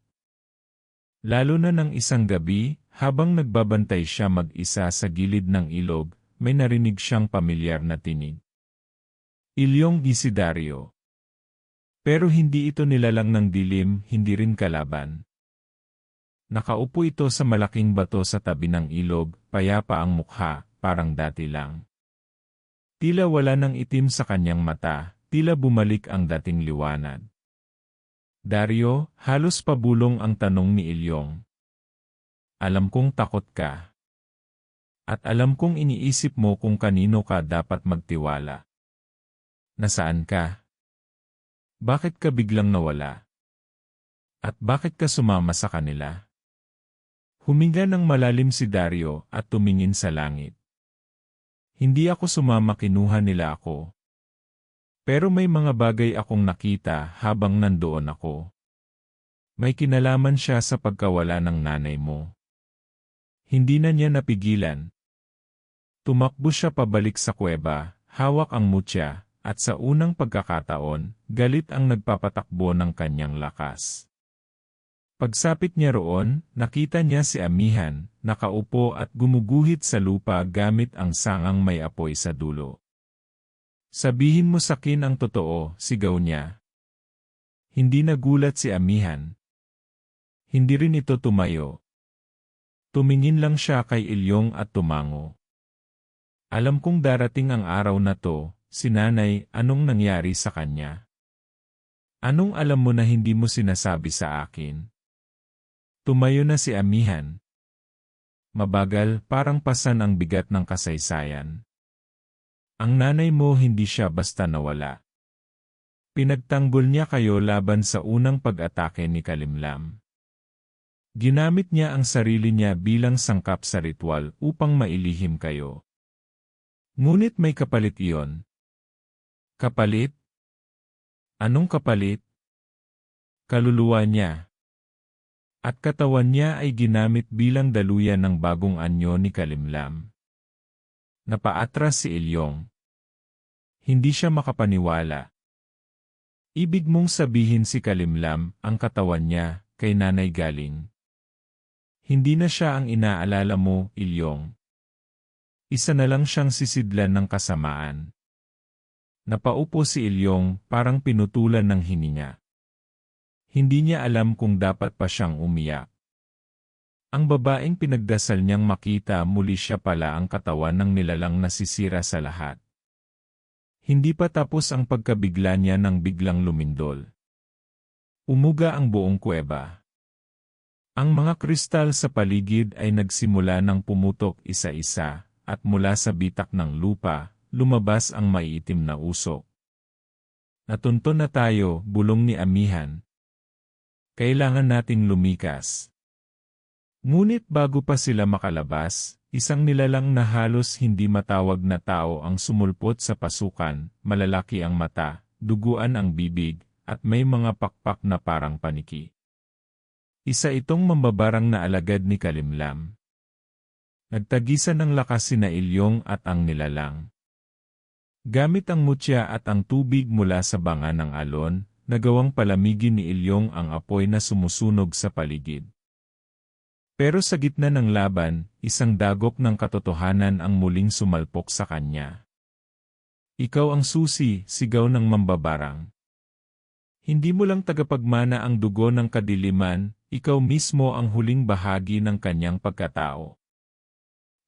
Speaker 1: Lalo na ng isang gabi, habang nagbabantay siya mag-isa sa gilid ng ilog, may narinig siyang pamilyar na tinig. Ilyong Desiderio. Pero hindi ito nilalang ng dilim, hindi rin kalaban. Nakaupo ito sa malaking bato sa tabi ng ilog, payapa ang mukha, parang dati lang. Tila wala ng itim sa kanyang mata, tila bumalik ang dating liwanag. Dario, halos pabulong ang tanong ni Ilyong. Alam kong takot ka. At alam kong iniisip mo kung kanino ka dapat magtiwala. Nasaan ka? Bakit ka biglang nawala? At bakit ka sumama sa kanila? Huminga ng malalim si Dario at tumingin sa langit. Hindi ako sumama, kinuha nila ako. Pero may mga bagay akong nakita habang nandoon ako. May kinalaman siya sa pagkawala ng nanay mo. Hindi na niya napigilan. Tumakbo siya pabalik sa kuweba, hawak ang mutya, at sa unang pagkakataon, galit ang nagpapatakbo ng kanyang lakas. Pagsapit niya roon, nakita niya si Amihan, nakaupo at gumuguhit sa lupa gamit ang sangang may apoy sa dulo. Sabihin mo sakin ang totoo, sigaw niya. Hindi nagulat si Amihan. Hindi rin ito tumayo. Tumingin lang siya kay Ilyong at tumango. Alam kong darating ang araw na to, si nanay, anong nangyari sa kanya? Anong alam mo na hindi mo sinasabi sa akin? Tumayo na si Amihan. Mabagal, parang pasan ang bigat ng kasaysayan. Ang nanay mo hindi siya basta nawala. Pinagtanggol niya kayo laban sa unang pag-atake ni Kalimlam. Ginamit niya ang sarili niya bilang sangkap sa ritual upang mailihim kayo. Ngunit may kapalit iyon. Kapalit? Anong kapalit? Kaluluwa niya. At katawan niya ay ginamit bilang daluyan ng bagong anyo ni Kalimlam. Napaatras si Ilyong. Hindi siya makapaniwala. Ibig mong sabihin si Kalimlam, ang katawan niya, kay nanay galing. Hindi na siya ang inaalala mo, Ilyong. Isa na lang siyang sisidlan ng kasamaan. Napaupo si Ilyong, parang pinutulan ng hininga. Hindi niya alam kung dapat pa siyang umiyak. Ang babaeng pinagdasal niyang makita muli siya pala ang katawan ng nilalang nasisira sa lahat. Hindi pa tapos ang pagkabigla niya nang biglang lumindol. Umuga ang buong kuweba. Ang mga kristal sa paligid ay nagsimula ng pumutok isa-isa, at mula sa bitak ng lupa, lumabas ang maiitim na usok. Natunto na tayo, bulong ni Amihan. Kailangan nating lumikas. Ngunit bago pa sila makalabas, isang nilalang na halos hindi matawag na tao ang sumulpot sa pasukan, malalaki ang mata, duguan ang bibig, at may mga pakpak na parang paniki. Isa itong mambabarang na alagad ni Kalimlam. Nagtagisan ng lakas sina Ilyong at ang nilalang. Gamit ang mutya at ang tubig mula sa banga ng alon, nagawang palamigin ni Ilyong ang apoy na sumusunog sa paligid. Pero sa gitna ng laban, isang dagok ng katotohanan ang muling sumalpok sa kanya. Ikaw ang susi, sigaw ng mambabarang. Hindi mo lang tagapagmana ang dugo ng kadiliman, ikaw mismo ang huling bahagi ng kanyang pagkatao.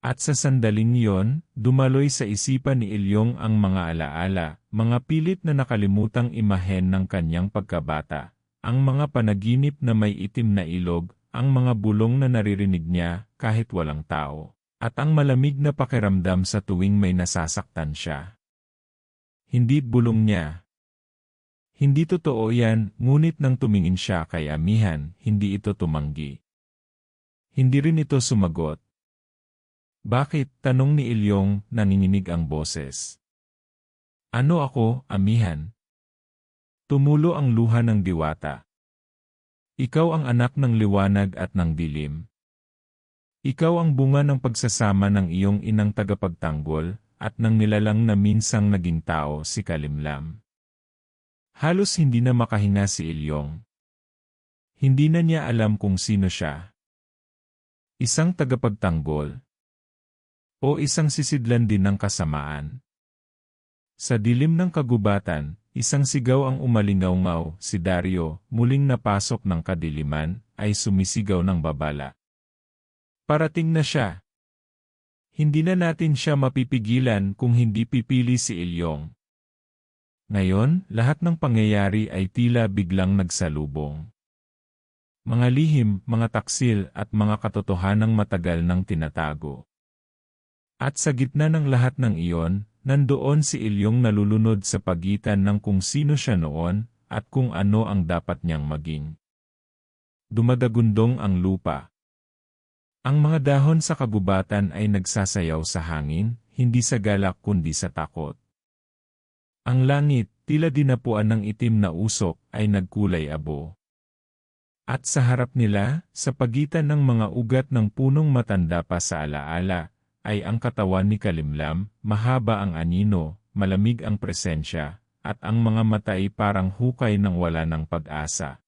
Speaker 1: At sa sandaling iyon, dumaloy sa isipan ni Ilyong ang mga alaala, mga pilit na nakalimutang imahen ng kanyang pagkabata, ang mga panaginip na may itim na ilog, ang mga bulong na naririnig niya kahit walang tao, at ang malamig na pakiramdam sa tuwing may nasasaktan siya. Hindi bulong niya. Hindi totoo yan, ngunit nang tumingin siya kay Amihan, hindi ito tumanggi. Hindi rin ito sumagot. Bakit? Tanong ni Ilyong, nanginginig ang boses. Ano ako, Amihan? Tumulo ang luha ng diwata. Ikaw ang anak ng liwanag at ng dilim. Ikaw ang bunga ng pagsasama ng iyong inang tagapagtanggol, at ng nilalang na minsang naging tao si Kalimlam. Halos hindi na makahinga si Ilyong. Hindi na niya alam kung sino siya. Isang tagapagtanggol. O isang sisidlan din ng kasamaan. Sa dilim ng kagubatan, isang sigaw ang umalingaw-ngaw, si Dario, muling napasok ng kadiliman, ay sumisigaw ng babala. Parating na siya. Hindi na natin siya mapipigilan kung hindi pipili si Ilyong. Ngayon, lahat ng pangyayari ay tila biglang nagsalubong. Mga lihim, mga taksil at mga katotohanang matagal nang tinatago. At sa gitna ng lahat ng iyon, nandoon si Ilyong nalulunod sa pagitan ng kung sino siya noon at kung ano ang dapat niyang maging. Dumadagundong ang lupa. Ang mga dahon sa kagubatan ay nagsasayaw sa hangin, hindi sa galak kundi sa takot. Ang langit, tila dinapuan ng itim na usok, ay nagkulay abo. At sa harap nila, sa pagitan ng mga ugat ng punong matanda pa sa alaala, ay ang katawan ni Kalimlam, mahaba ang anino, malamig ang presensya, at ang mga mata ay parang hukay ng wala ng pag-asa.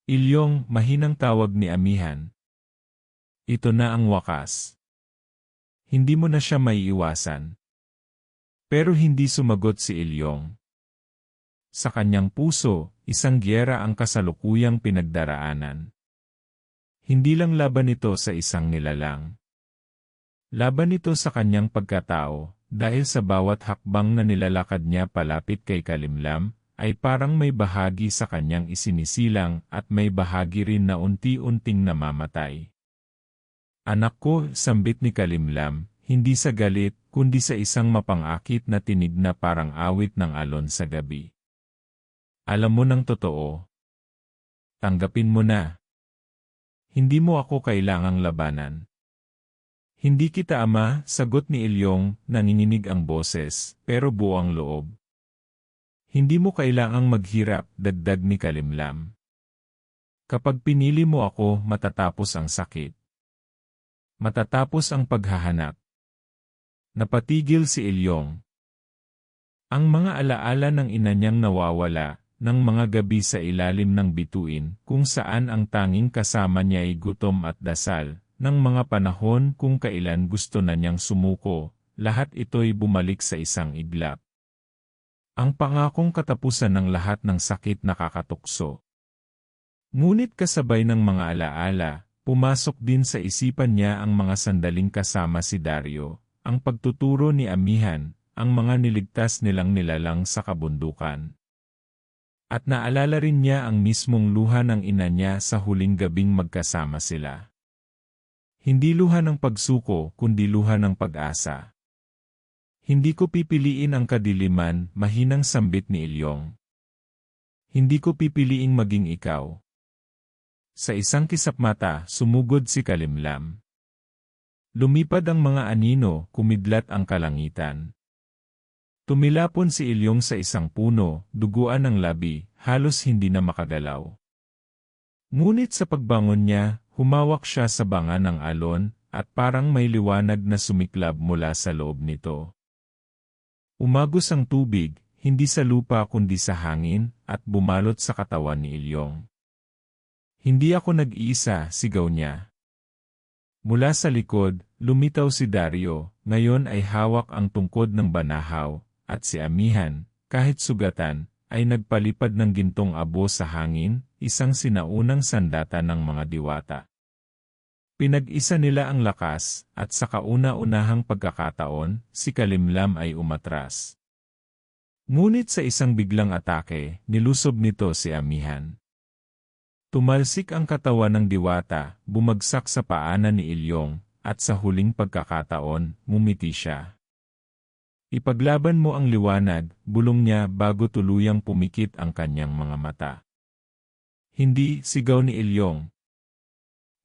Speaker 1: Ilyong, mahinang tawag ni Amihan. Ito na ang wakas. Hindi mo na siya maiiwasan. Pero hindi sumagot si Ilyong. Sa kanyang puso, isang giyera ang kasalukuyang pinagdaraanan. Hindi lang laban ito sa isang nilalang. Laban ito sa kanyang pagkatao, dahil sa bawat hakbang na nilalakad niya palapit kay Kalimlam, ay parang may bahagi sa kanyang isinisilang at may bahagi rin na unti-unting namamatay. Anak ko, sambit ni Kalimlam, hindi sa galit, kundi sa isang mapangakit na tinig na parang awit ng alon sa gabi. Alam mo ng totoo. Tanggapin mo na. Hindi mo ako kailangang labanan. Hindi kita ama, sagot ni Ilyong, nanginginig ang boses, pero buo ang loob. Hindi mo kailangang maghirap, dagdag ni Kalimlam. Kapag pinili mo ako, matatapos ang sakit. Matatapos ang paghahanap. Napatigil si Ilyong. Ang mga alaala ng ina niyang nawawala, ng mga gabi sa ilalim ng bituin, kung saan ang tanging kasama niya ay gutom at dasal, ng mga panahon kung kailan gusto na niyang sumuko, lahat ito'y bumalik sa isang iglap. Ang pangakong katapusan ng lahat ng sakit nakakatukso. Ngunit kasabay ng mga alaala, pumasok din sa isipan niya ang mga sandaling kasama si Dario, ang pagtuturo ni Amihan, ang mga niligtas nilang nilalang sa kabundukan. At naalala rin niya ang mismong luha ng ina niya sa huling gabing magkasama sila. Hindi luha ng pagsuko, kundi luha ng pag-asa. Hindi ko pipiliin ang kadiliman, mahinang sambit ni Ilyong. Hindi ko pipiliing maging ikaw. Sa isang kisapmata, sumugod si Kalimlam. Lumipad ang mga anino, kumidlat ang kalangitan. Tumilapon si Ilyong sa isang puno, duguan ng labi, halos hindi na makagalaw. Ngunit sa pagbangon niya, humawak siya sa banga ng alon, at parang may liwanag na sumiklab mula sa loob nito. Umagos ang tubig, hindi sa lupa kundi sa hangin, at bumalot sa katawan ni Ilyong. Hindi ako nag-iisa, sigaw niya. Mula sa likod, lumitaw si Dario, ngayon ay hawak ang tungkod ng banahaw, at si Amihan, kahit sugatan, ay nagpalipad ng gintong abo sa hangin, isang sinaunang sandata ng mga diwata. Pinag-isa nila ang lakas, at sa kauna-unahang pagkakataon, si Kalimlam ay umatras. Ngunit sa isang biglang atake, nilusob nito si Amihan. Tumalsik ang katawan ng diwata, bumagsak sa paanan ni Ilyong, at sa huling pagkakataon, ngumiti siya. Ipaglaban mo ang liwanag, bulong niya bago tuluyang pumikit ang kanyang mga mata. Hindi, sigaw ni Ilyong.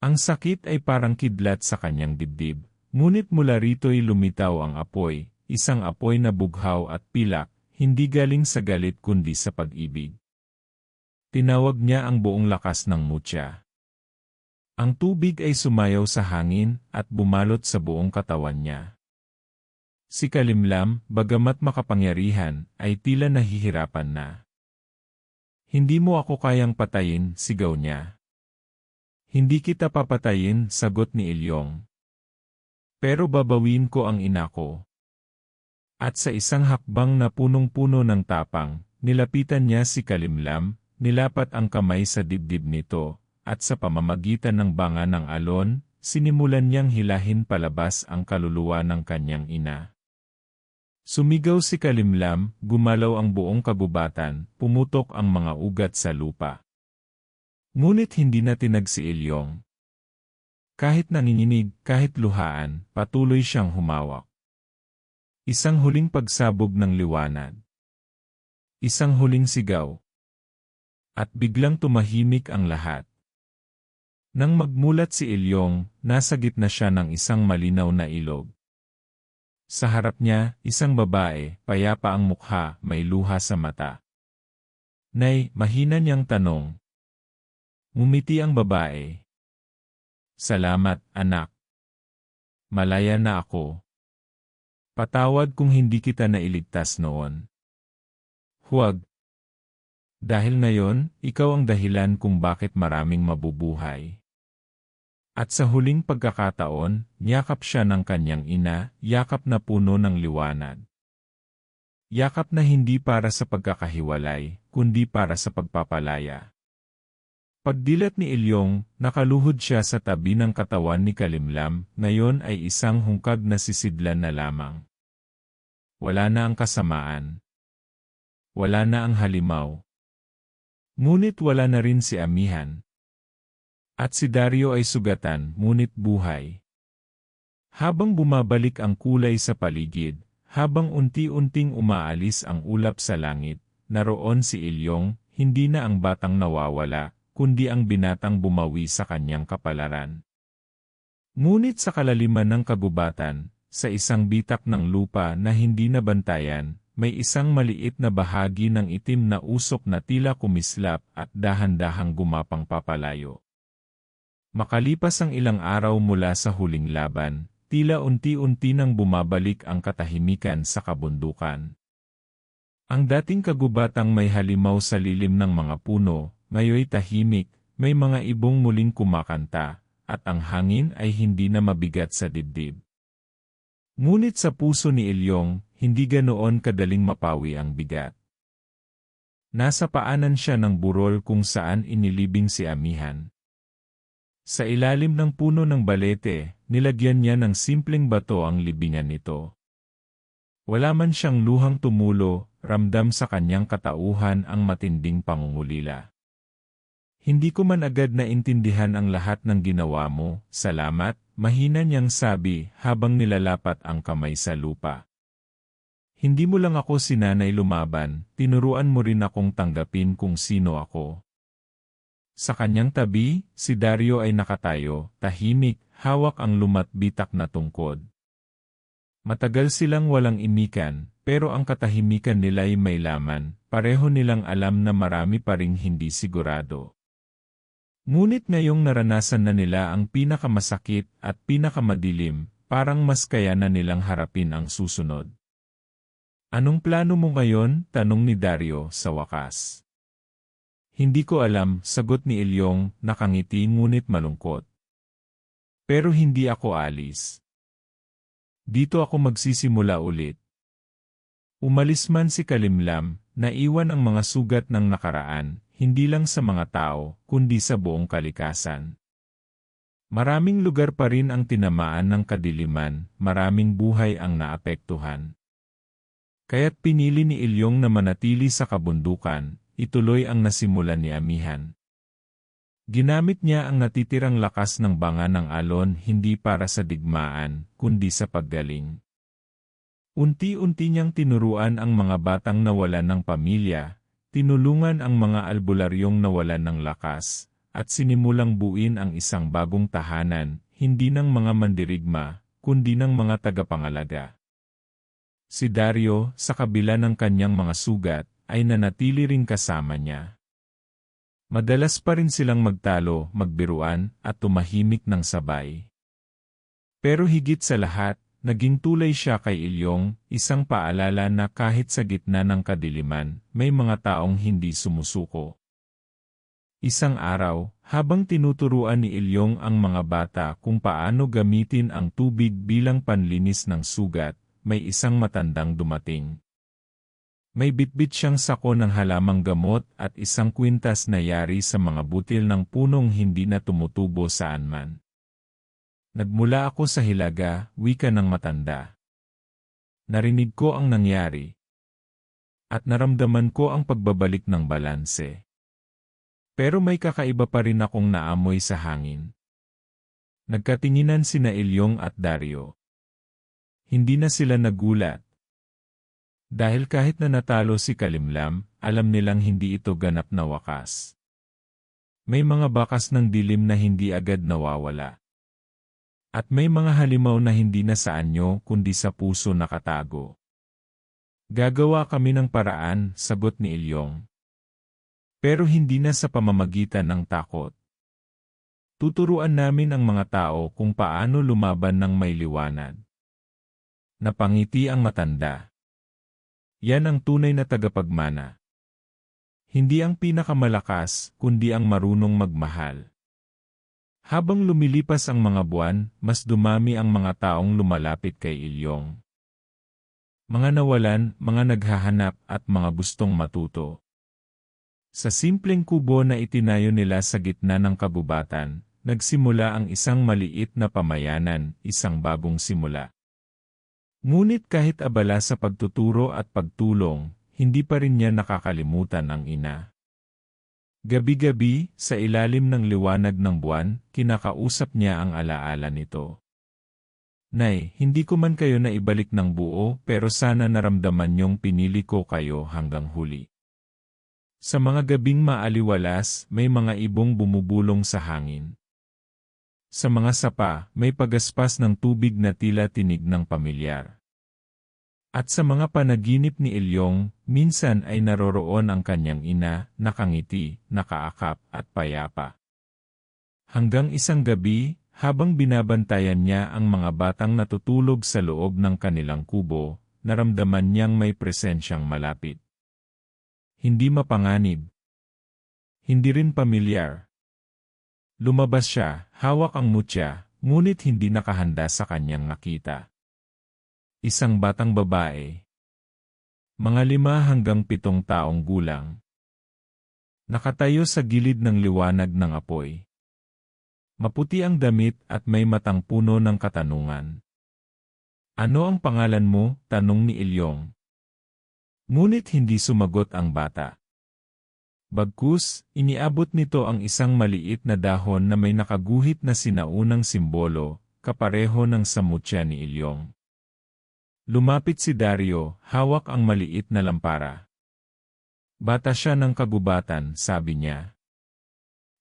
Speaker 1: Ang sakit ay parang kidlat sa kanyang dibdib, ngunit mula rito'y lumitaw ang apoy, isang apoy na bughaw at pilak, hindi galing sa galit kundi sa pag-ibig. Tinawag niya ang buong lakas ng mutya. Ang tubig ay sumayaw sa hangin at bumalot sa buong katawan niya. Si Kalimlam, bagamat makapangyarihan, ay tila nahihirapan na. Hindi mo ako kayang patayin, sigaw niya. Hindi kita papatayin, sagot ni Ilyong. Pero babawin ko ang ina ko. At sa isang hakbang na punong-puno ng tapang, nilapitan niya si Kalimlam, nilapat ang kamay sa dibdib nito, at sa pamamagitan ng banga ng alon, sinimulan niyang hilahin palabas ang kaluluwa ng kanyang ina. Sumigaw si Kalimlam, gumalaw ang buong kagubatan, pumutok ang mga ugat sa lupa. Ngunit hindi na tinag si Ilyong. Kahit nanginginig, kahit luhaan, patuloy siyang humawak. Isang huling pagsabog ng liwanag. Isang huling sigaw. At biglang tumahimik ang lahat. Nang magmulat si Ilyong, nasa gitna siya ng isang malinaw na ilog. Sa harap niya, isang babae, payapa ang mukha, may luha sa mata. Nay, mahina niyang tanong. Ngumiti ang babae. Salamat, anak. Malaya na ako. Patawad kung hindi kita nailigtas noon. Huwag. Dahil ngayon, ikaw ang dahilan kung bakit maraming mabubuhay. At sa huling pagkakataon, yakap siya ng kanyang ina, yakap na puno ng liwanag. Yakap na hindi para sa pagkakahiwalay, kundi para sa pagpapalaya. Pagdilat ni Ilyong, nakaluhod siya sa tabi ng katawan ni Kalimlam, ngayon ay isang hungkag na sisidlan na lamang. Wala na ang kasamaan. Wala na ang halimaw. Ngunit wala na rin si Amihan. At si Dario ay sugatan, ngunit buhay. Habang bumabalik ang kulay sa paligid, habang unti-unting umaalis ang ulap sa langit, naroon si Ilyong, hindi na ang batang nawawala, kundi ang binatang bumawi sa kanyang kapalaran. Ngunit sa kalaliman ng kagubatan, sa isang bitak ng lupa na hindi nabantayan, may isang maliit na bahagi ng itim na usok na tila kumislap at dahan-dahang gumapang papalayo. Makalipas ang ilang araw mula sa huling laban, tila unti-unti nang bumabalik ang katahimikan sa kabundukan. Ang dating kagubatang may halimaw sa lilim ng mga puno, ngayoy tahimik, may mga ibong muling kumakanta, at ang hangin ay hindi na mabigat sa dibdib. Ngunit sa puso ni Ilyong, hindi ganoon kadaling mapawi ang bigat. Nasa paanan siya ng burol kung saan inilibing si Amihan. Sa ilalim ng puno ng balete, nilagyan niya ng simpleng bato ang libingan nito. Wala man siyang luhang tumulo, ramdam sa kanyang katauhan ang matinding pangungulila. Hindi ko man agad na intindihan ang lahat ng ginawa mo, salamat, mahina niyang sabi habang nilalapat ang kamay sa lupa. Hindi mo lang ako sinanay lumaban, tinuruan mo rin akong tanggapin kung sino ako. Sa kanyang tabi, si Dario ay nakatayo, tahimik, hawak ang lumatbitak na tungkod. Matagal silang walang imikan, pero ang katahimikan nila'y may laman, pareho nilang alam na marami pa ring hindi sigurado. Ngunit ngayong naranasan na nila ang pinakamasakit at pinakamadilim, parang mas kaya na nilang harapin ang susunod. Anong plano mo ngayon? Tanong ni Dario sa wakas. Hindi ko alam, sagot ni Ilyong, nakangiti ngunit malungkot. Pero hindi ako alis. Dito ako magsisimula ulit. Umalis man si Kalimlam, naiwan ang mga sugat ng nakaraan, hindi lang sa mga tao, kundi sa buong kalikasan. Maraming lugar pa rin ang tinamaan ng kadiliman, maraming buhay ang naapektuhan. Kaya't pinili ni Ilyong na manatili sa kabundukan, ituloy ang nasimulan ni Amihan. Ginamit niya ang natitirang lakas ng banga ng alon hindi para sa digmaan, kundi sa paggaling. Unti-unti niyang tinuruan ang mga batang nawalan ng pamilya, tinulungan ang mga albularyong nawalan ng lakas, at sinimulang buuin ang isang bagong tahanan, hindi ng mga mandirigma, kundi ng mga tagapangalaga. Si Dario, sa kabila ng kanyang mga sugat, ay nanatili ring kasama niya. Madalas pa rin silang magtalo, magbiruan, at tumahimik ng sabay. Pero higit sa lahat, naging tulay siya kay Ilyong, isang paalala na kahit sa gitna ng kadiliman, may mga taong hindi sumusuko. Isang araw, habang tinuturuan ni Ilyong ang mga bata kung paano gamitin ang tubig bilang panlinis ng sugat, may isang matandang dumating. May bitbit siyang sako ng halamang gamot at isang kwintas na yari sa mga butil ng punong hindi na tumutubo saan man. Nagmula ako sa hilaga, wika ng matanda. Narinig ko ang nangyari. At naramdaman ko ang pagbabalik ng balanse. Pero may kakaiba pa rin akong naamoy sa hangin. Nagkatinginan sina Ilyong at Dario. Hindi na sila nagulat. Dahil kahit na natalo si Kalimlam, alam nilang hindi ito ganap na wakas. May mga bakas ng dilim na hindi agad nawawala. At may mga halimaw na hindi na sa anyo kundi sa puso nakatago. Gagawa kami ng paraan, sagot ni Ilyong. Pero hindi na sa pamamagitan ng takot. Tuturuan namin ang mga tao kung paano lumaban ng may liwanag. Napangiti ang matanda. Yan ang tunay na tagapagmana. Hindi ang pinakamalakas, kundi ang marunong magmahal. Habang lumilipas ang mga buwan, mas dumami ang mga taong lumalapit kay Ilyong. Mga nawalan, mga naghahanap at mga gustong matuto. Sa simpleng kubo na itinayo nila sa gitna ng kagubatan, nagsimula ang isang maliit na pamayanan, isang bagong simula. Ngunit kahit abala sa pagtuturo at pagtulong, hindi pa rin niya nakakalimutan ang ina. Gabi-gabi, sa ilalim ng liwanag ng buwan, kinakausap niya ang alaala nito. Nay, hindi ko man kayo na ibalik ng buo pero sana naramdaman niyong pinili ko kayo hanggang huli. Sa mga gabing maaliwalas, may mga ibong bumubulong sa hangin. Sa mga sapa, may pagaspas ng tubig na tila tinig ng pamilyar. At sa mga panaginip ni Ilyong, minsan ay naroroon ang kanyang ina, nakangiti, nakaakap at payapa. Hanggang isang gabi, habang binabantayan niya ang mga batang natutulog sa loob ng kanilang kubo, naramdaman niyang may presensyang malapit. Hindi mapanganib. Hindi rin pamilyar. Lumabas siya, hawak ang mutya, ngunit hindi nakahanda sa kanyang nakita. Isang batang babae. Mga 5 hanggang 7 taong gulang. Nakatayo sa gilid ng liwanag ng apoy. Maputi ang damit at may matang puno ng katanungan. Ano ang pangalan mo? Tanong ni Ilyong. Ngunit hindi sumagot ang bata. Bagkus, iniabot nito ang isang maliit na dahon na may nakaguhit na sinaunang simbolo, kapareho ng samutya ni Ilyong. Lumapit si Dario, hawak ang maliit na lampara. Bata siya ng kagubatan, sabi niya.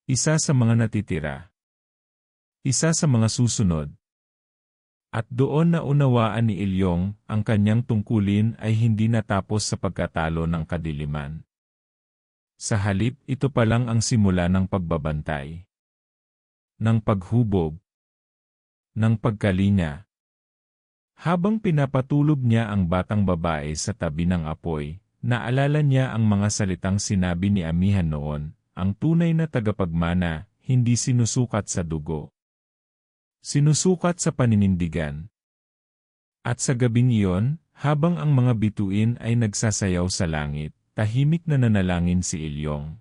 Speaker 1: Isa sa mga natitira. Isa sa mga susunod. At doon na unawaan ni Ilyong, ang kanyang tungkulin ay hindi natapos sa pagkatalo ng kadiliman. Sa halip, ito pa lang ang simula ng pagbabantay. Ng paghubog. Ng pagkalinga. Habang pinapatulog niya ang batang babae sa tabi ng apoy, naalala niya ang mga salitang sinabi ni Amihan noon, ang tunay na tagapagmana, hindi sinusukat sa dugo. Sinusukat sa paninindigan. At sa gabing iyon, habang ang mga bituin ay nagsasayaw sa langit, tahimik na nanalangin si Ilyong.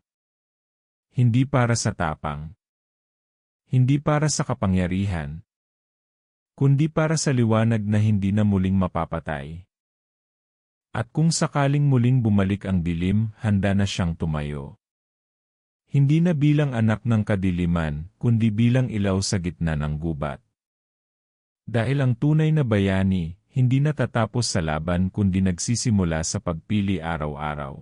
Speaker 1: Hindi para sa tapang. Hindi para sa kapangyarihan. Kundi para sa liwanag na hindi na muling mapapatay. At kung sakaling muling bumalik ang dilim, handa na siyang tumayo. Hindi na bilang anak ng kadiliman, kundi bilang ilaw sa gitna ng gubat. Dahil ang tunay na bayani, hindi natatapos sa laban kundi nagsisimula sa pagpili araw-araw.